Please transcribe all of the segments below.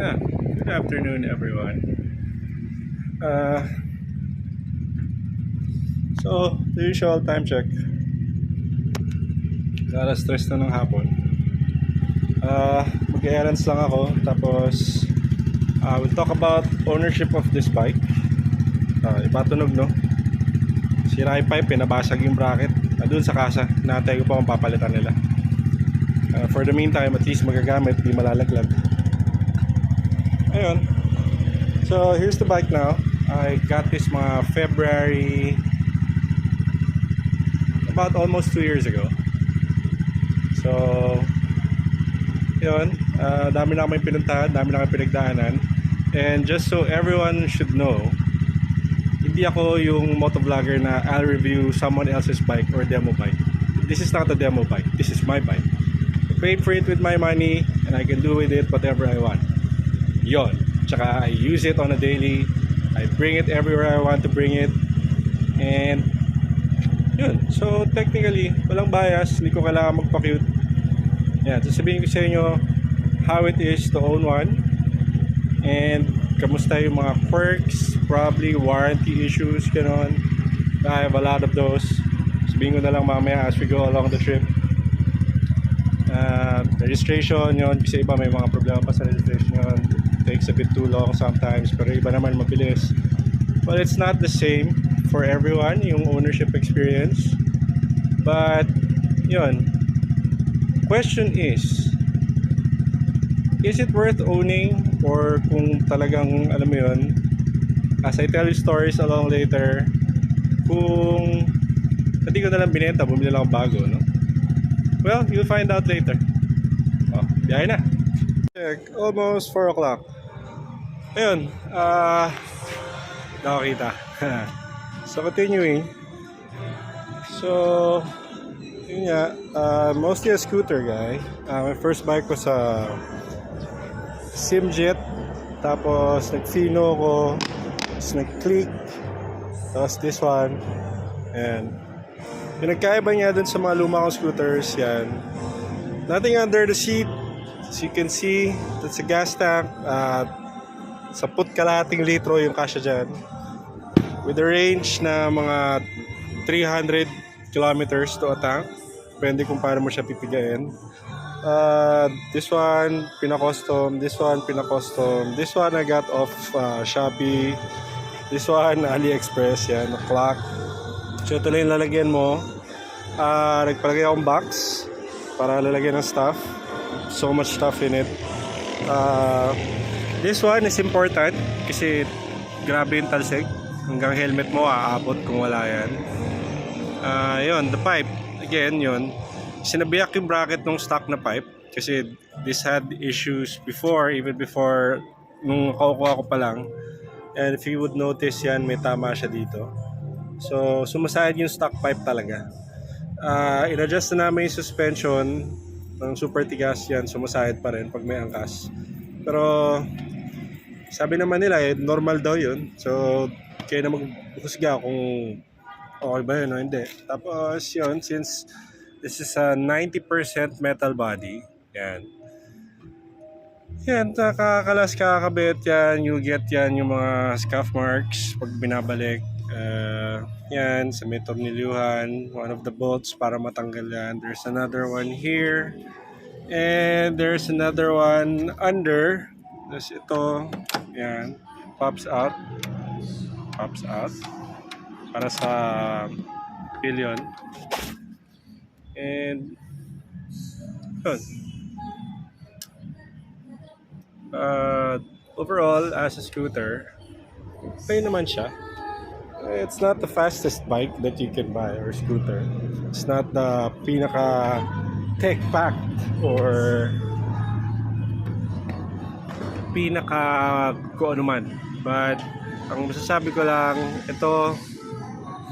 Good afternoon, everyone. Uh, so, the usual time check. Alas 3 na ng hapon. Mag-errands lang ako. Tapos, we'll talk about ownership of this bike. Iba tunog, no? Sira yung pipe, nabasag yung bracket. Doon sa kasa, naantay ko pa kung papalitan nila. For the meantime, at least magagamit, di malalaglag. Ayun. So, here's the bike now. I got this mga February, about almost 2 years ago. So, yun. Dami na kami pinuntahan, dami na kami pinagdaanan. And just so everyone should know, hindi ako yung motovlogger na I'll review someone else's bike or demo bike. This is not a demo bike. This is my bike. I paid for it with my money and I can do with it whatever I want. Yon. Tsaka I use it on a daily. I bring it everywhere I want to bring it. And yun. So technically, walang bias. Hindi ko kailangan magpa-cute. Yan. Sasabihin ko sa inyo how it is to own one. And kamusta yung mga quirks, probably warranty issues, gano'n. I have a lot of those. Sabihin ko na lang mamaya as we go along the trip. Registration yun, kasi iba may mga problema pa sa registration yun. Takes a bit too long sometimes, pero iba naman mabilis. But it's not the same for everyone, yung ownership experience. But yun, question is it worth owning? Or kung talagang alam mo yun, as I tell you stories along later, kung hindi ko nalang binenta, bumili lang bago, no? Well, you'll find out later. Byahe na. Check, almost 4 o'clock. Ayun, nakakita. So continuing. So yun nga, mostly a scooter guy. My first bike was a Simjet, tapos nag-Fino ko, tapos nag-Click, tapos this one. And pinagkaiba niya dun sa mga luma kong scooters, yan. Nothing under the seat. As you can see, that's a gas tank. 10 litro yung kasya dyan. With a range na mga 300 kilometers to a tank. Depende kung paano mo siya pipigain. This one, pina-custom. This one, pina-custom. This one I got off Shopee. This one, AliExpress. Yan, clock. So ito lang yung lalagyan mo. Nagpalagay akong box para lalagyan ng stuff. So much stuff in it. This one is important kasi grabe yung talsik. Hanggang helmet mo aabot kung wala yan. Yun, the pipe. Again, yun. Sinabiyak yung bracket ng stock na pipe kasi this had issues before, even before nung kukuha ko pa lang. And if you would notice yan, may tama siya dito. So, sumasayad yung stock pipe talaga. In-adjust na namin yung suspension ng super tigas yan, sumasayad pa rin pag may angkas. Pero, sabi naman nila, normal daw yun. So, kaya na maghusga kung okay ba yun o hindi. Tapos, yun, since this is a 90% metal body, yan. Yan, nakakalas kakabit yan, you'll get yan yung mga scuff marks pag binabalik. Yan, sa may tornilyuhan, one of the bolts para matanggal yan. There's another one here. And there's another one under. Tapos ito, yan, pops out. Pops out. Para sa pillion. And yun. Overall, as a scooter, okay naman siya. It's not the fastest bike that you can buy or scooter. It's not the pinaka tech-packed or pinaka kung ano man. But ang masasabi ko lang, ito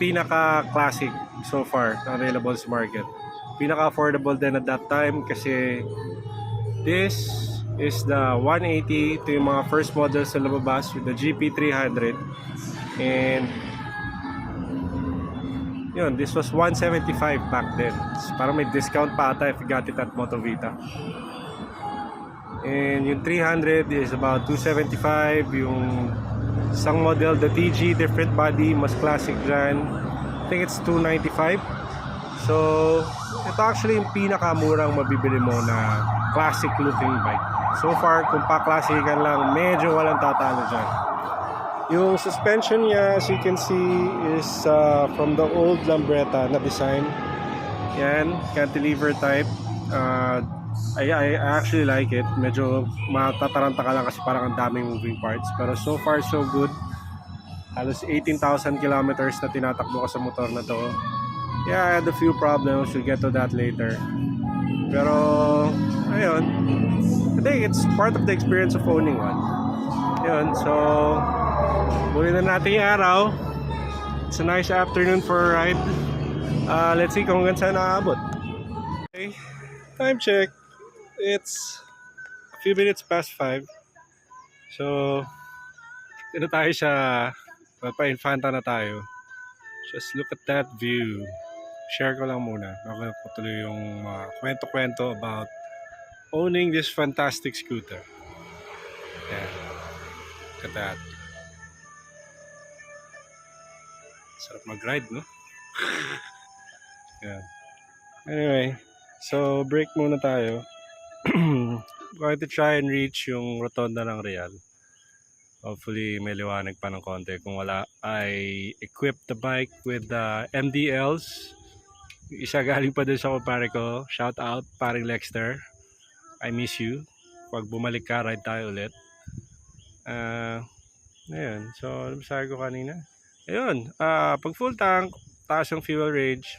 pinaka classic so far na available sa market. Pinaka-affordable din at that time kasi this is the 180. Ito yung mga first models sa lumabas with the GP300 and yun, this was 175 back then. Parang may discount pa ata if you got it at Motovita. And yung 300 is about 275. Yung isang model, the TG, different body, mas classic dyan, I think it's 295. So ito actually yung pinakamurang mabibili mo na classic looking bike. So far, kung pa-classican lang, medyo walang tatalo dyan. Yung suspension niya, as you can see, is from the old Lambretta na design. Yan, cantilever type. I actually like it. Medyo matataranta ka lang kasi parang ang daming moving parts. Pero so far so good. Halos 18,000 kilometers na tinatakbo ka sa motor na to. Yeah, I had a few problems. We'll get to that later. Pero, ayun. I think it's part of the experience of owning one. Ayun, so muli na natin yung araw. It's a nice afternoon for a ride. Let's see kung hanggang saan nakaabot. Okay, time check. It's a few minutes past 5. So, dito tayo sa pa-infanta na tayo. Just look at that view. Share ko lang muna bago ko tuloy yung kwento-kwento about owning this fantastic scooter. Yeah. Look at that. Sarap mag-ride, no? Yeah. Anyway, so break muna tayo. Going to try and reach yung rotonda ng Real. Hopefully may liwanag pa ng konti. Kung wala, I equipped the bike with the MDLs. Isa galing pa dun sa kumpare ko. Shout out, paring Lexter. I miss you. Pag bumalik ka, ride tayo ulit. Ayun. So, ano sabi ko kanina? Ayun. Pag full tank, taas yung fuel range.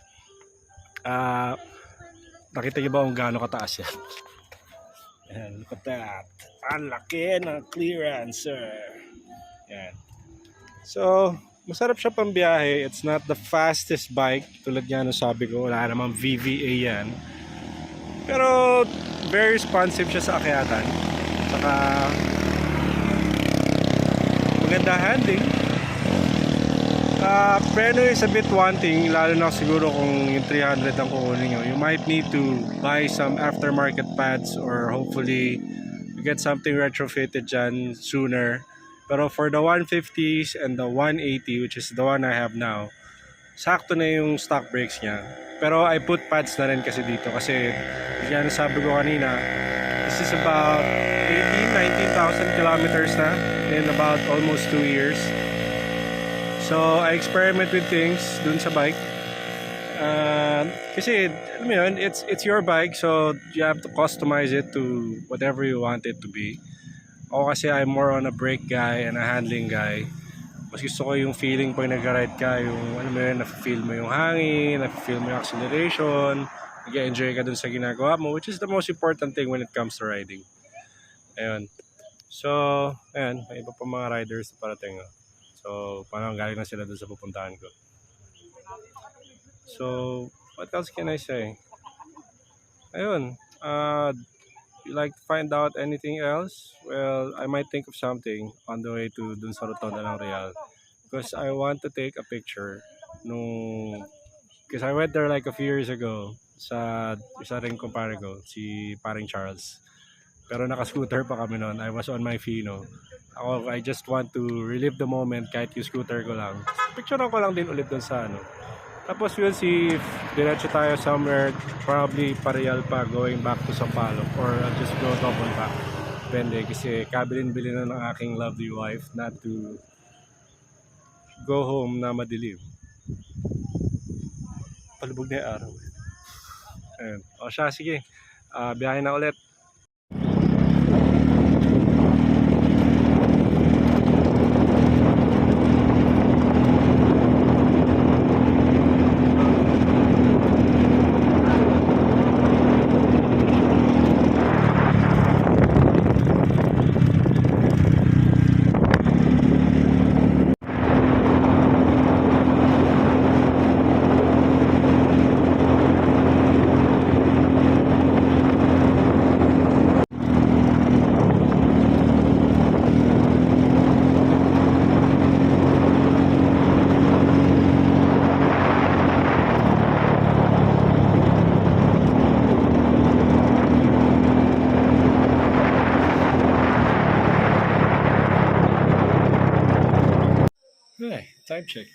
Nakita niyo ba kung gaano kataas yan? Ayan, look at that. Ang laki ng clearance, sir. Ayan. So, masarap siya pang biyahe. It's not the fastest bike. Tulad nga nung sabi ko, wala namang VVA yan. Pero, very responsive siya sa akyatan. Saka, maganda handling. Preno is a bit wanting, lalo na siguro kung yung 300 ang kukunin nyo. You might need to buy some aftermarket pads or hopefully get something retrofitted dyan sooner. Pero for the 150s and the 180, which is the one I have now, sakto na yung stock brakes niya. Pero I put pads na rin kasi dito kasi yan sabi ko kanina, this is about 19,000 kilometers na in about almost 2 years. So, I experiment with things dun sa bike. Kasi, alam mo yun, it's your bike, so you have to customize it to whatever you want it to be. Ako kasi I'm more on a brake guy and a handling guy. Mas gusto ko yung feeling pag nag-ride ka, yung alam mo yun, na-feel mo yung hangin, na-feel mo yung acceleration, nag-enjoy ka dun sa ginagawa mo, which is the most important thing when it comes to riding. Ayun. So, ayun, may iba pa mga riders na parating. So, parang galing na sila doon sa pupuntahan ko. So, what else can I say? Ayun. You like to find out anything else? Well, I might think of something on the way to dun sa rotonda ng Real. Because I want to take a picture nung... Because I went there like a few years ago sa isa ring kumpare ko, si paring Charles. Pero naka-scooter pa kami noon. I was on my Fino. I just want to relive the moment kahit yung scooter ko lang. Picturean ko lang din ulit dun sa ano. Tapos we'll see if diretso tayo somewhere, probably pa-Real pa, going back to Sampaloc, or I'll just go double back. Depende kasi kabilin-bilin na ng aking lovely wife not to go home na madilim. Palubog na yung araw. Ayun. O siya, sige. Biyahe na ulit. Time check.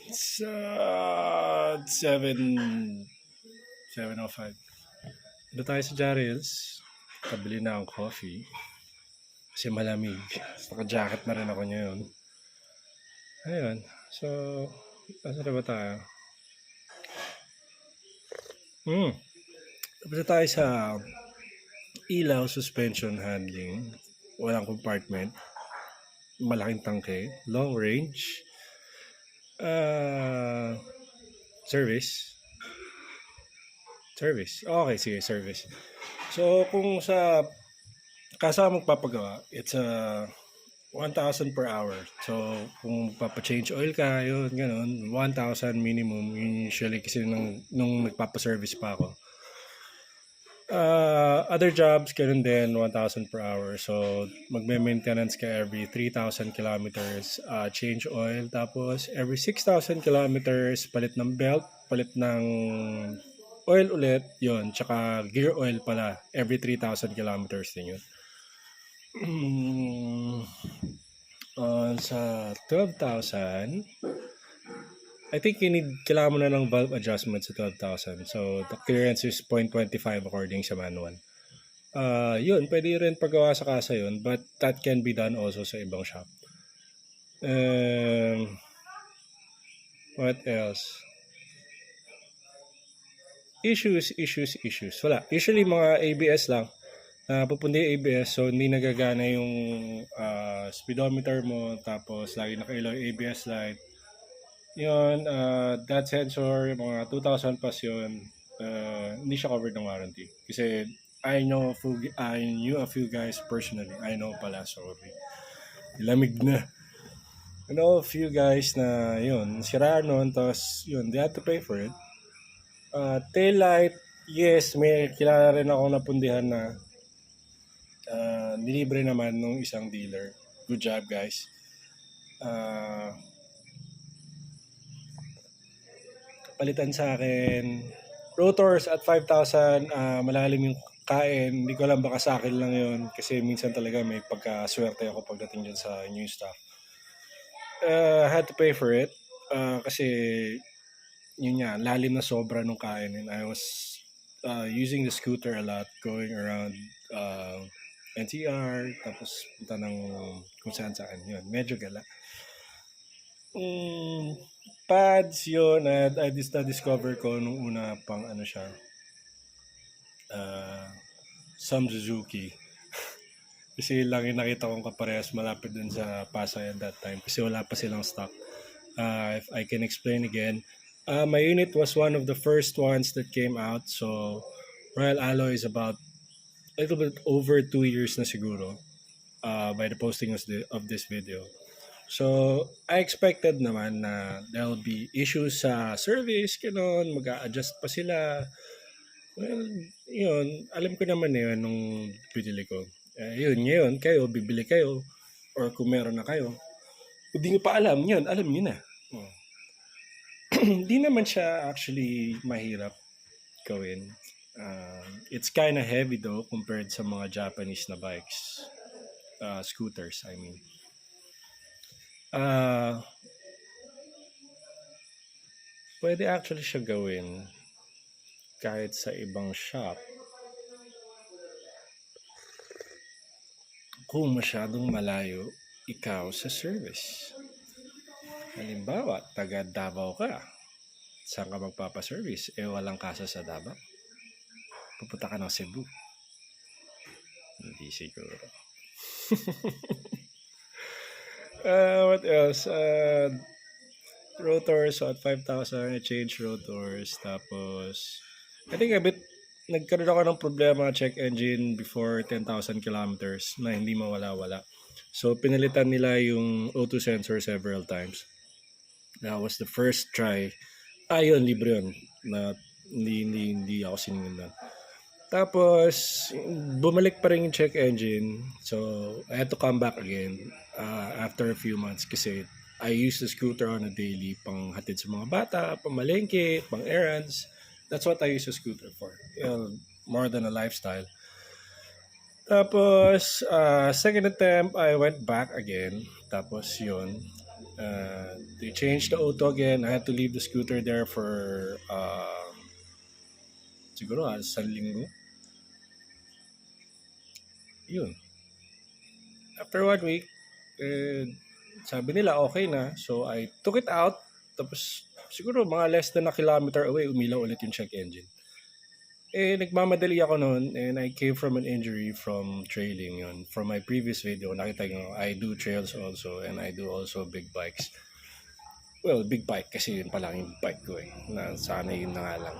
It's 7:05. Ito tayo sa Jarrell's. Kabili na akong coffee. Kasi malamig. Naka-jacket na rin ako ngayon. Ayun. So, nasa na ba tayo? Tapos na tayo sa ilaw, suspension handling. Walang compartment. Malaking tangke. Long range. Service. Okay, sige, service. So, kung sa kasama magpapagawa, it's 1,000 per hour. So, kung papa-change oil ka, yun, ganun, 1,000 minimum. Usually, kasi nung nagpapa-service pa ako. Other jobs, ganun din, 1,000 per hour. So, magme-maintenance ka every 3,000 kilometers, change oil. Tapos, every 6,000 kilometers, palit ng belt, palit ng oil ulit, yun. Tsaka gear oil pala, every 3,000 kilometers din yun. Sa 12,000, I think kailangan mo na ng valve adjustment sa 12,000. So, the clearance is 0.25 according sa manual. Yun, pwede rin paggawa sa kasa yun, but that can be done also sa ibang shop. What else? Issues. Wala. Usually mga ABS lang. Pupunta yung ABS, so hindi nagagana yung speedometer mo, tapos lagi nakailaw yung ABS light. Yun, that sensor, mga 2,000 plus yun, hindi siya covered ng warranty. Kasi I knew a few guys personally. I know pala, sorry. Lamig na. I know a few guys na yun, sira nun, tapos yun, they had to pay for it. Tail light, yes, may kilala rin ako napundihan na nilibre naman nung isang dealer. Good job, guys. Palitan sa akin rotors at 5,000. Malalim yung kain. Hindi ko alam, baka sa akin lang yun. Kasi minsan talaga may pagkaswerte ako pagdating dyan sa new stuff. Had to pay for it. Kasi yun nga, lalim na sobra nung kain. And I was using the scooter a lot, going around NCR, tapos punta ng kung saan yun. Medyo gala. Pads yun, at I discover ko nung una pang ano siya, some Suzuki. Kasi lang yung nakita kong kaparehas malapit dun sa Pasay at that time kasi wala pa silang stock. If I can explain again, my unit was one of the first ones that came out. So Royal Alloy is about a little bit over 2 years na siguro by the posting of this video. So I expected naman na there will be issues sa service, ganun, mag-a-adjust pa sila. Well, yun, alam ko naman yun nung pinili ko. Yun, ngayon, kayo, bibili kayo, or kung meron na kayo, kung di nyo pa alam, yun, alam nyo na. Hindi naman siya actually mahirap gawin. It's kind of heavy though compared sa mga Japanese na bikes. Scooters, I mean. Pwede actually siya gawin kahit sa ibang shop kung masyadong malayo ikaw sa service. Halimbawa, taga Davao ka. Saan ka magpapaservice? Walang kasa sa Davao. Pupunta ka ng Cebu. Hindi siguro. What else? Rotors, so at 5,000, I change rotors. Tapos, I think nagkaroon ako ng problema check engine before 10,000 kilometers na hindi mawala-wala. So, pinalitan nila yung O2 sensor several times. That was the first try. Yun, libre yun. Na hindi ako sinundan. Tapos, bumalik pa rin yung check engine. So, I had to come back again after a few months kasi I use the scooter on a daily pang hatid sa mga bata, pang palengke, pang errands. That's what I use the scooter for. More than a lifestyle. Tapos, second attempt, I went back again. Tapos yun, They changed the auto again. I had to leave the scooter there for siguro isang linggo. Yun. After 1 week, eh, sabi nila okay na. So I took it out. Tapos siguro mga less than a kilometer away, umilaw ulit yung check engine. Nagmamadali ako noon and I came from an injury from trailing yun. From my previous video, nakita nyo, I do trails also and I do also big bikes. Well, big bike kasi yun pa lang yung bike ko eh. Na sana yun na nga lang.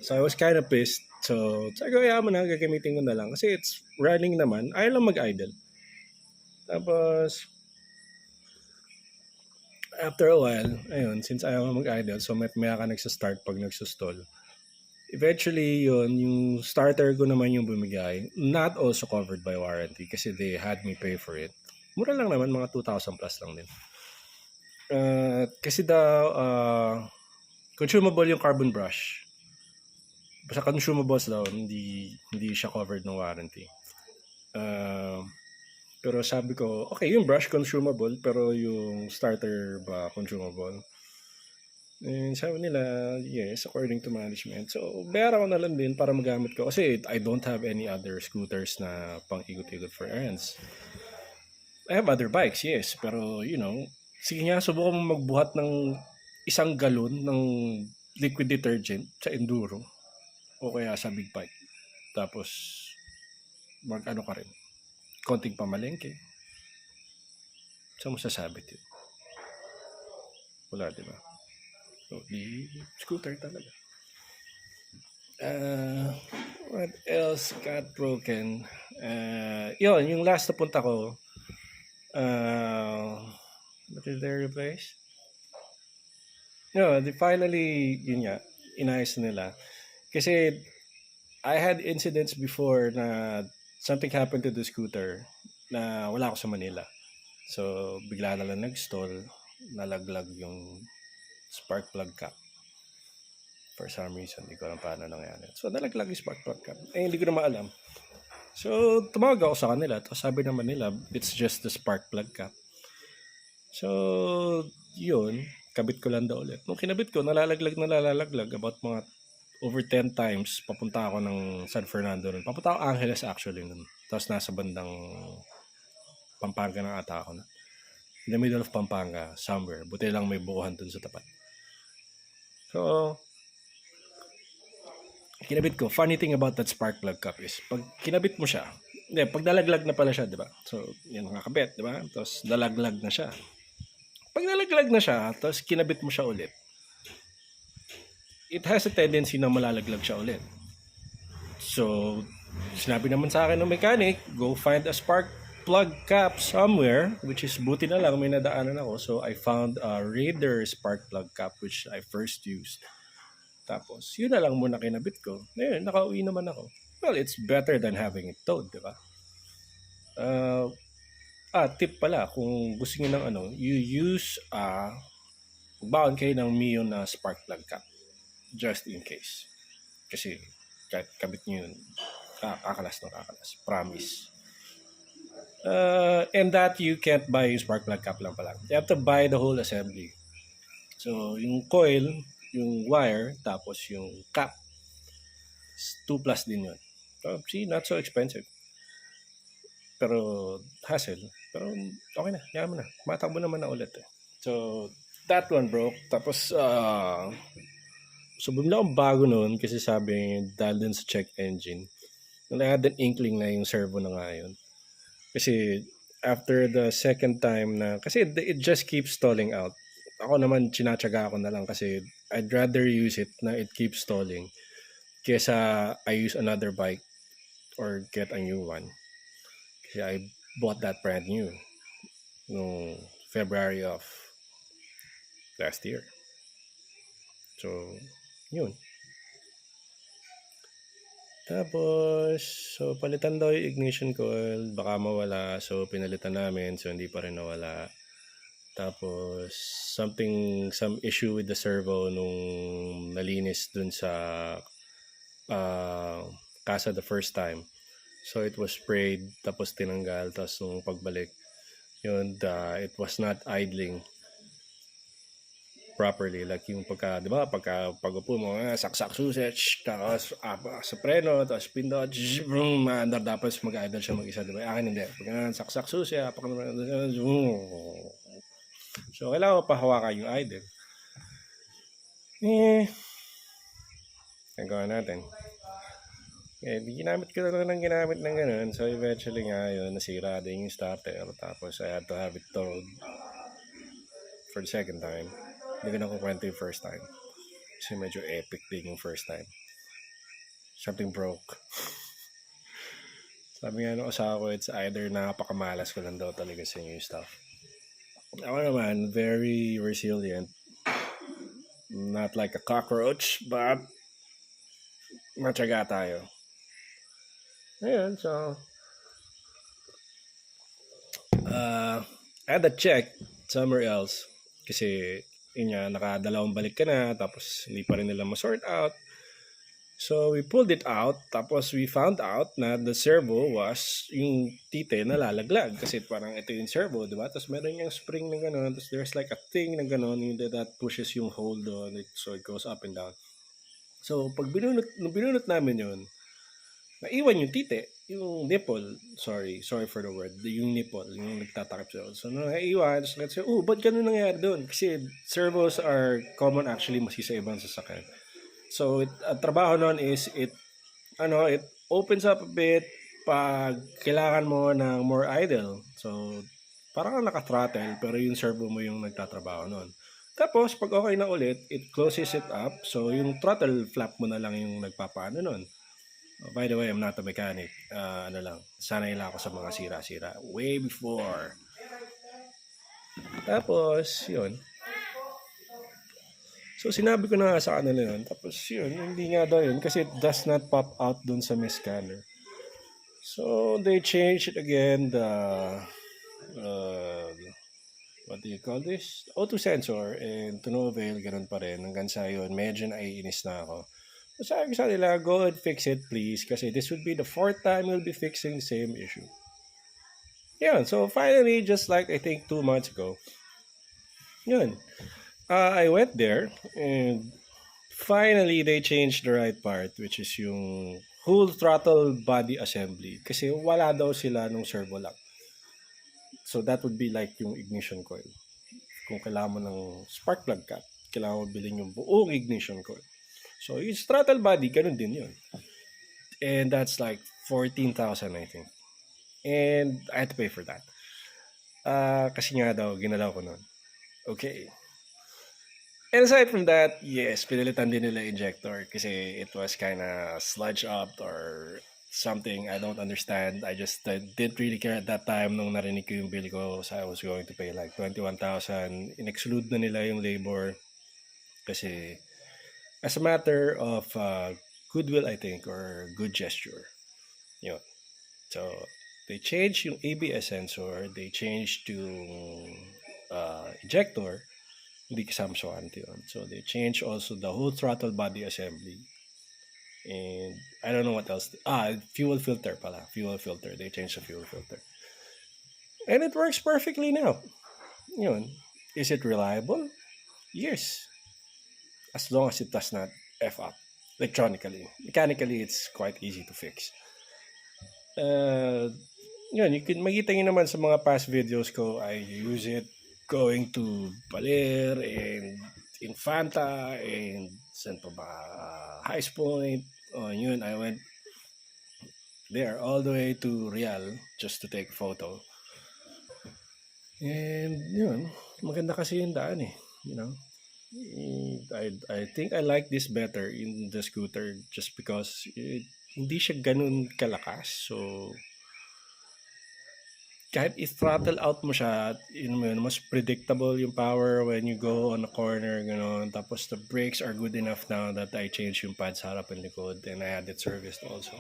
So I was kind of pissed. So sabi ko, mo na, gagamitin ko na lang. Kasi it's running naman. Ayaw lang mag-idle. Tapos, after a while, ayun, since ayaw mag-idle, so maya ka nagsastart pag nagsustall. Eventually, yun, yung starter ko naman yung bumigay. Not also covered by warranty kasi they had me pay for it. Mura lang naman, mga 2,000 plus lang din. Kasi daw, consumable yung carbon brush. Basta consumables daw, hindi siya covered ng warranty. Pero sabi ko, okay, yung brush consumable, pero yung starter ba consumable? And sabi nila, yes, according to management. So, bayaran ko na lang din para magamit ko. Kasi I don't have any other scooters na pang ikot-ikot for errands. I have other bikes, yes. Pero, sige nga, subukan mo magbuhat ng 1 galon ng liquid detergent sa enduro o kaya sa big bike. Tapos, mag-ano ka rin. Konting pamalengke. Saan mo sasabit yun? Wala, di ba? So, di scooter talaga. What else got broken? Yun, yung last na punta ko, what is their replace? No, finally, yun nga, inayos nila. Kasi, I had incidents before na something happened to the scooter na wala ako sa Manila. So, bigla na lang nag-stall, nalaglag yung spark plug cap. For some reason, hindi ko alam paano nangyari. So, nalaglag yung spark plug cap. Hindi ko na maalam. So, tumawag ako sa kanila. Tapos sabi naman nila, it's just the spark plug cap. So, yun. Kabit ko lang daw ulit. Nung kinabit ko, nalalaglag. About mga over 10 times. Papunta ako ng San Fernando nun. Papunta ako Angeles actually nun. Tapos nasa bandang Pampanga na ata ako na. In the middle of Pampanga, somewhere. Buti lang may bukuhan dun sa tapat. So, kinabit ko. Funny thing about that spark plug cap is, pag kinabit mo siya, pag nalaglag na pala siya, di ba? So, yan nakakabit, di ba? Tapos, nalaglag na siya. Pag nalaglag na siya, tapos kinabit mo siya ulit, it has a tendency na malalaglag siya ulit. So, sinabi naman sa akin ng mechanic, go find a spark plug cap somewhere, which is buti na lang may nadaanan ako. So, I found a Raider spark plug cap, which I first used. Tapos, yun na lang muna kinabit ko. Ngayon, nakauwi naman ako. Well, it's better than having it towed, di ba? Tip pala, kung gusto niyo ng you use, magbaon kayo ng Mio na spark plug cap. Just in case. Kasi, kahit kabit niyo yun, kakalas. Promise. And that you can't buy yung spark plug cap lang pala. You have to buy the whole assembly. So, yung coil, yung wire, tapos yung cap, 2 plus din yun. So, see, not so expensive. Pero, hassle. Pero, okay na. Yaman na. Matakbo naman na ulit eh. So, that one broke. Tapos, so bumili akong bago noon kasi sabi, dahil din sa check engine. And I had an inkling na yung servo na nga yun. Kasi, after the second time na, kasi it just keeps stalling out. Ako naman, chinatsaga ako na lang kasi I'd rather use it na it keeps stalling kesa I use another bike or get a new one. Kasi I bought that brand new no February of last year. So, yun. Tapos, so palitan daw yung ignition coil, baka mawala. So, pinalitan namin, so hindi pa rin nawala. Tapos, some issue with the servo nung nalinis dun sa casa the first time. So, it was sprayed, tapos tinanggal, tapos nung pagbalik, Yun, it was not idling properly. Like yung pagka, di ba, pag-upo mo, saksak susi, tapos sa preno, tapos pindot, maandar dapat mag-idle siya mag-isa, di ba? Akin hindi. Pag saksak susi, so kailangan pahawakan yung idle. Nagawa natin. Ginamit ko lang ng ginamit ng ganun. So eventually nga yun, nasira din yung starter. Tapos I had to have it towed for the second time. Hindi ko na kukwento yung first time. Kasi medyo epic din yung first time. Something broke. Sabi nga nung asawa ko, it's either napakamalas ko lang daw talaga sa yung stuff. Ako naman, very resilient. Not like a cockroach, but matyaga tayo. Ayun, so I had to check somewhere else. Kasi yun nga, nakadalawang balik ka na, tapos hindi pa rin nila ma-sort out. So we pulled it out, tapos we found out na the servo was yung tite na lalaglag. Kasi parang ito yung servo, di ba? Tapos meron yung spring na gano'n, tapos there's like a thing na gano'n that pushes yung hold on it, so it goes up and down. So pag binunot namin yun, naiwan yung tite, yung nipple, sorry for the word, yung nipple, yung nagtatakip siya. So naiwan, so let's say, ba't ganun nangyari doon? Kasi servos are common actually sa ibang sasakyan. So trabaho nun is it opens up a bit pag kailangan mo ng more idle. So parang naka-throttle pero yung servo mo yung nagtatrabaho nun. Tapos pag okay na ulit, it closes it up. So yung throttle flap mo na lang yung nagpapaano nun. By the way, I'm not a mechanic. Sanay lang ako sa mga sira-sira. Way before. Tapos, yun. So, sinabi ko na sa kanila yun. Tapos, yun, hindi nga daw yun. Kasi it does not pop out dun sa my scanner. So, they changed it again. What do you call this? Auto sensor. And to no avail, ganun pa rin. Hanggang sa yun, medyo naiinis na ako. So, sabi sa nila, go and fix it please. Kasi this would be the 4th time we'll be fixing the same issue. Yeah, so finally, just like I think 2 months ago, yun. I went there and finally they changed the right part, which is yung whole throttle body assembly. Kasi wala daw sila nung servo lock. So that would be like yung ignition coil. Kung kailangan mo ng spark plug cap, kailangan mo bilhin yung buong ignition coil. So yung throttle body, ganun din yun. And that's like 14,000 I think. And I had to pay for that. Kasi nga daw, ginalaw ko nun. Okay. And aside from that, yes, pinalitan din nila injector kasi it was kind of sludge up or something I don't understand. I just didn't really care at that time nung narinig ko yung bill ko. So I was going to pay like 21,000. In-exclude na nila yung labor kasi as a matter of goodwill, I think, or good gesture. Yun. So, they changed yung ABS sensor. They changed yung ejector. Hindi kasama sa warranty yun. So, they changed also the whole throttle body assembly. And I don't know what else. Fuel filter pala. Fuel filter. They changed the fuel filter. And it works perfectly now. Yun. Is it reliable? Yes. As long as it does not F up electronically. Mechanically, it's quite easy to fix. Yun, makita nyo naman sa mga past videos ko, I use it going to Baler and Infanta and saan pa ba, High Point. Yun, I went there all the way to Real just to take a photo. And yun, maganda kasi yung daan you know. I think I like this better in the scooter just because hindi siya ganun kalakas. So kahit i-throttle out mo siya, mas predictable yung power when you go on a corner, gano'n. Tapos the brakes are good enough now that I changed yung pads harap and likod and I had it serviced also.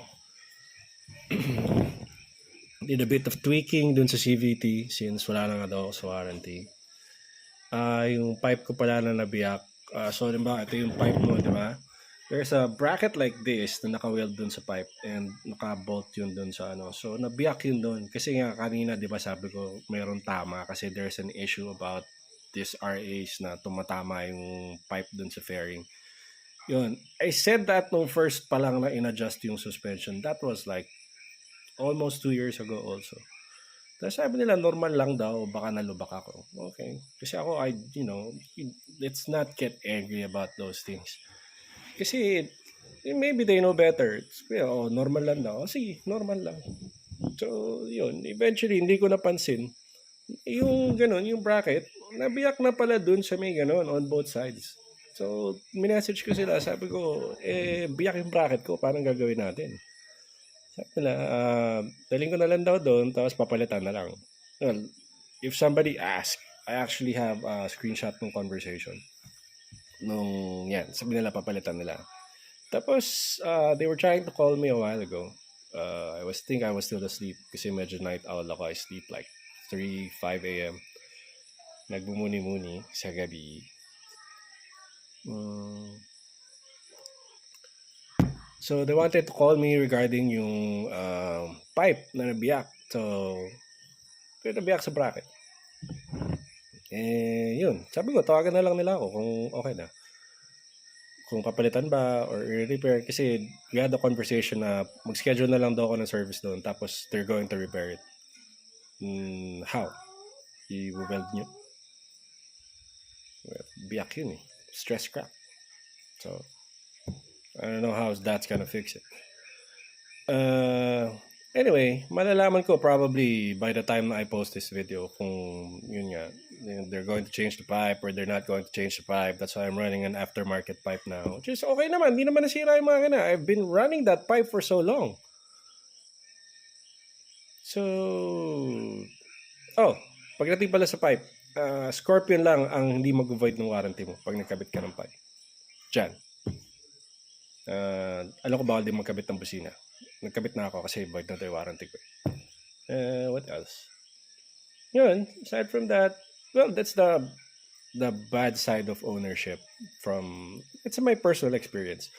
Did a bit of tweaking dun sa CVT since wala na nga daw sa warranty. Yung pipe ko pala na nabiyak. So, diba, ito yung pipe mo, diba? There's a bracket like this na naka-weld dun sa pipe and naka-bolt yun dun sa ano. So, nabiyak yun dun. Kasi nga kanina, di ba sabi ko, mayroon tama kasi there's an issue about this RAs na tumatama yung pipe dun sa fairing. Yun. I said that nung first pa lang na in-adjust yung suspension. That was like almost 2 years ago also. Tapos sabi nila, normal lang daw, baka nalubak ako. Okay. Kasi ako, let's not get angry about those things. Kasi, maybe they know better. Normal lang daw. Sige, normal lang. So, yun. Eventually, hindi ko napansin. Yung ganun, yung bracket, nabiyak na pala dun sa may ganun, on both sides. So, minessage ko sila. Sabi ko, biyak yung bracket ko. Parang gagawin natin? Sabi nila, daling ko na lang daw doon, tapos papalitan na lang. Well, if somebody asks, I actually have a screenshot ng conversation. Yan, sabi nila papalitan nila. Tapos, they were trying to call me a while ago. I was still asleep kasi medyo night owl ako. I sleep like 3, 5 a.m. Nagbumuni-muni sa gabi. So, they wanted to call me regarding yung pipe na nabiyak. So, nabiyak sa bracket. Yun. Sabi ko, tawagan na lang nila ako kung okay na. Kung papalitan ba or i-repair. Kasi we had a conversation na mag-schedule na lang daw ako ng service doon. Tapos, they're going to repair it. How? I-weld nyo? Well, biyak yun eh. Stress crack. So, I don't know how that's gonna fix it. Anyway, malalaman ko probably by the time na I post this video kung yun nga, they're going to change the pipe or they're not going to change the pipe. That's why I'm running an aftermarket pipe now. Which is okay naman, hindi naman nasira yung mga na. I've been running that pipe for so long. So, pagdating pala sa pipe, Scorpion lang ang hindi mag-void ng warranty mo pag nagkabit ka ng pipe. Diyan. Alam ko bawal din magkabit ng busina. Nagkabit na ako kasi void na ito yung warranty ko. What else? Yun, aside from that, well, that's the bad side of ownership it's my personal experience.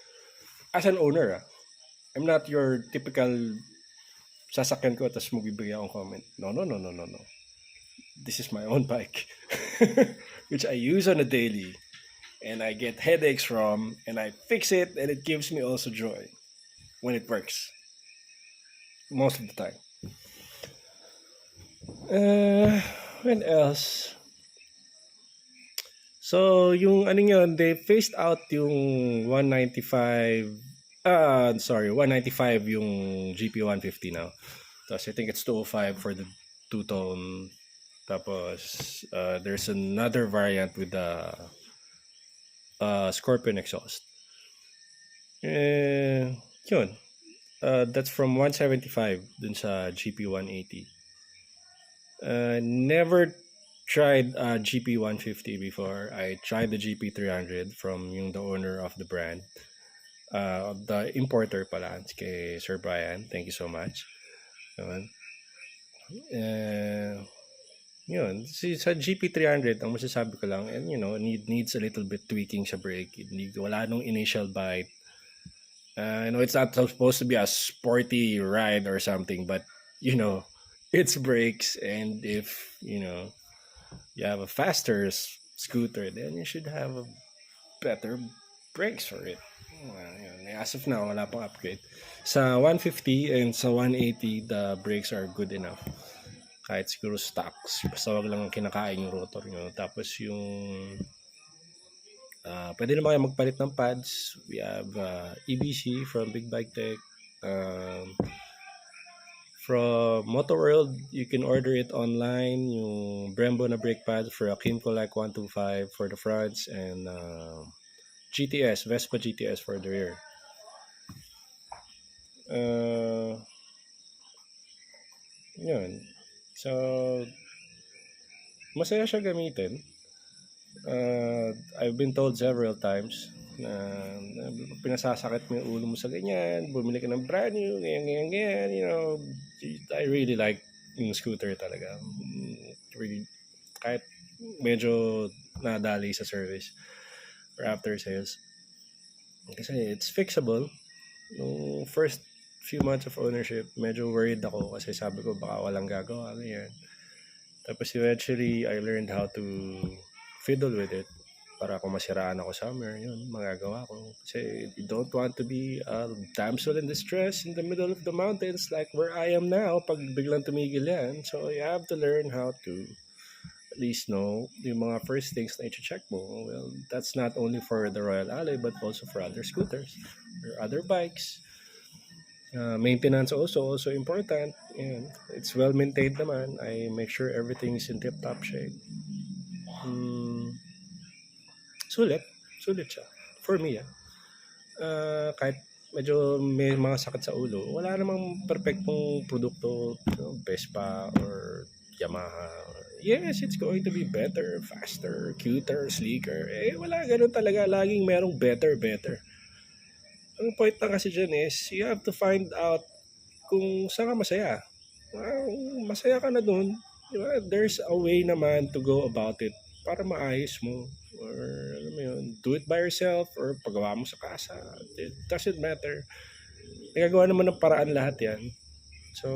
As an owner, I'm not your typical sasakyan ko tapos magbibigay akong comment. No. This is my own bike, which I use on a daily. And I get headaches from, and I fix it, and it gives me also joy when it works. Most of the time. What else? So, yung they phased out yung 195, 195 yung GP150 now. Tapos I think it's 205 for the two-tone. Tapos, there's another variant with the Scorpion exhaust. Yun. That's from 175 dun sa GP180. Never tried GP150 before. I tried the GP300 from the owner of the brand. The importer pala, kay Sir Brian. Thank you so much. Yun, sa GP300, ang masasabi ko lang, and needs a little bit tweaking sa brake. Wala nung initial bite. It's not supposed to be a sporty ride or something, but it's brakes, and if you have a faster scooter, then you should have a better brakes for it. As of now, wala pang upgrade. Sa 150 and sa 180, the brakes are good enough. Kahit siguro stocks, basta wag lang kinakain yung rotor nyo. Tapos pwede naman kayo magpalit ng pads. We have EBC from Big Bike Tech. From Motor World, you can order it online. Yung Brembo na brake pads for a Kimco like 125 for the fronts and Vespa GTS for the rear. Yun. So, masaya siya gamitin. I've been told several times na pinasasakit mo yung ulo mo sa ganyan, bumili ka ng brand new, ganyan. I really like yung scooter talaga. Really, kahit medyo nadali sa service or after sales. Kasi it's fixable. Nung first few months of ownership, medyo worried ako kasi sabi ko baka walang gagawa. Ganyan. Tapos eventually, I learned how to fiddle with it para kung masiraan ako somewhere, yun, magagawa ko. Kasi you don't want to be a damsel in distress in the middle of the mountains like where I am now pag biglang tumigil yan. So you have to learn how to at least know yung mga first things na i-check mo. Well, that's not only for the Royal Ally but also for other scooters or other bikes. Maintenance also important. And it's well maintained naman. I make sure everything's in tip-top shape. Hmm, sulit siya. For me, kahit medyo may mga sakit sa ulo, wala namang perfectong produkto, Vespa or Yamaha. Yes, it's going to be better, faster, cuter, sleeker. Wala ganun talaga. Laging merong better. Ang point na kasi dyan is, you have to find out kung saan ka masaya. Masaya ka na dun. Diba? There's a way naman to go about it para maayos mo. Or, alam mo yun, do it by yourself or pagawa mo sa kasa. It doesn't matter. Nagagawa naman ng paraan lahat yan. So,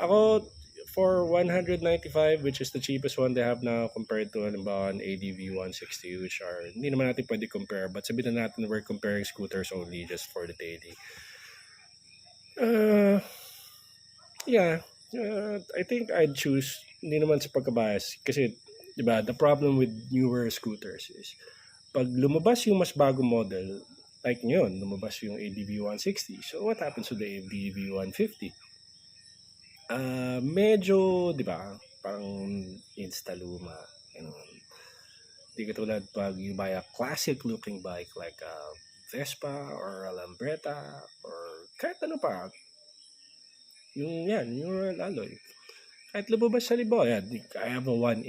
ako, for 195, which is the cheapest one they have now compared to halimbawa an ADV 160, which are, hindi naman natin pwede compare, but sabihin na natin we're comparing scooters only just for the daily. Yeah, I think I'd choose, hindi naman sa pagkabias, kasi, di ba, the problem with newer scooters is, pag lumabas yung mas bagong model, like yun, lumabas yung ADV 160, so what happens to the ADV 150? Medyo, di ba, parang insta-luma. Di katulad pag you buy a classic-looking bike like a Vespa or a Lambretta or kahit ano pa, yung Royal Alloy. Kahit lumabas sa libo, I have a 180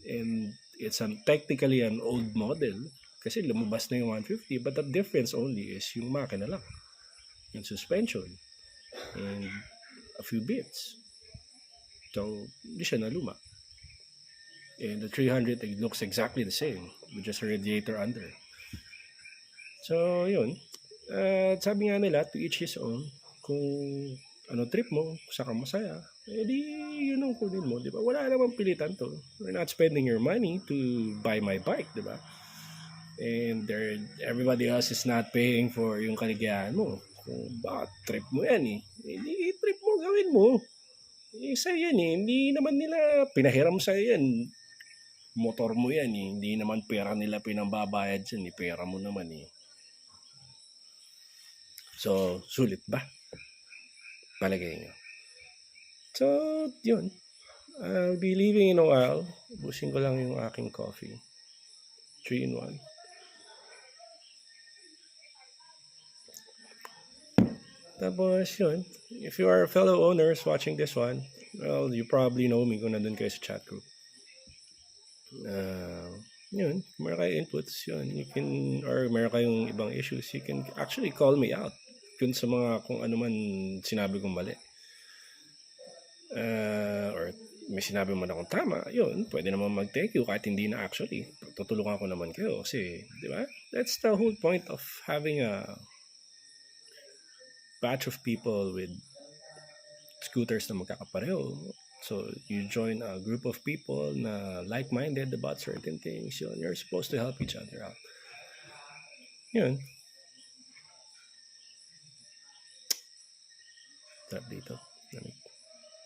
and it's technically an old model kasi lumabas na yung 150 but the difference only is yung makina lang, yung suspension and a few bits. So, hindi siya naluma. And the 300, it looks exactly the same with just a radiator under. So, yun. Sabi nga nila, to each his own. Kung ano trip mo, saka masaya, di yun ang kunin mo, di ba? Wala namang pilitan to. We're not spending your money to buy my bike, di ba? And everybody else is not paying for yung kaligayahan mo. Kung baka trip mo yan hindi trip mo, gawin mo. Sa'yo yan hindi naman nila pinahiram sa'yo yan. Motor mo yan hindi naman pera nila pinambabayad yan pera mo naman So, sulit ba? Palagay nyo. So, yun. I'll be leaving in a while. Busin ko lang yung aking coffee. 3-in-1. Tapos, yun. If you are fellow owners watching this one, well, you probably know me kung nandun kayo sa chat group. Yun, meron kayo inputs, yun. You can, or meron kayong ibang issues, you can actually call me out yun sa mga kung ano man sinabi kong mali. Or may sinabi man akong tama, yun, pwede naman mag-thank you kahit hindi na actually. Tutulungan ko naman kayo kasi, di ba? That's the whole point of having a batch of people with scooters na magkakapareho. So, you join a group of people na like-minded about certain things. Yun, you're supposed to help each other out. Yun. Tap dito.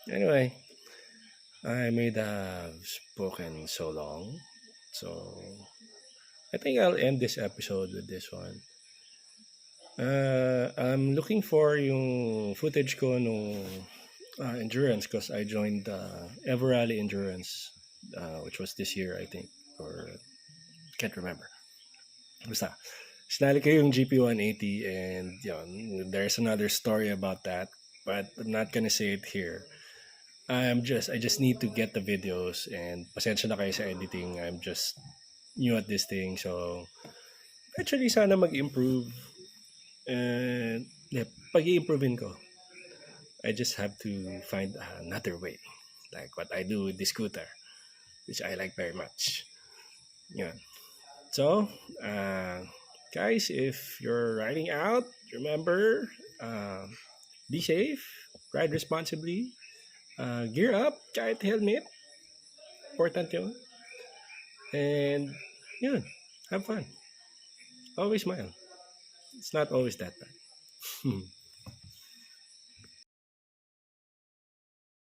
Anyway, I may have spoken so long. So, I think I'll end this episode with this one. I'm looking for yung footage ko nung endurance because I joined Ever Rally Endurance, which was this year, I think, or can't remember. Basta, sinali ko yung GP 180 and yun, there's another story about that, but I'm not gonna say it here. I just need to get the videos and pasensya na kayo sa editing. I'm just new at this thing, so actually sana mag-improve. And pag-i-improvein ko, I just have to find another way, like what I do with the scooter, which I like very much. Yeah. So, Guys, if you're riding out, remember, be safe, ride responsibly, gear up, kahit helmet, important yun. And yun, have fun. Always smile. It's not always that bad.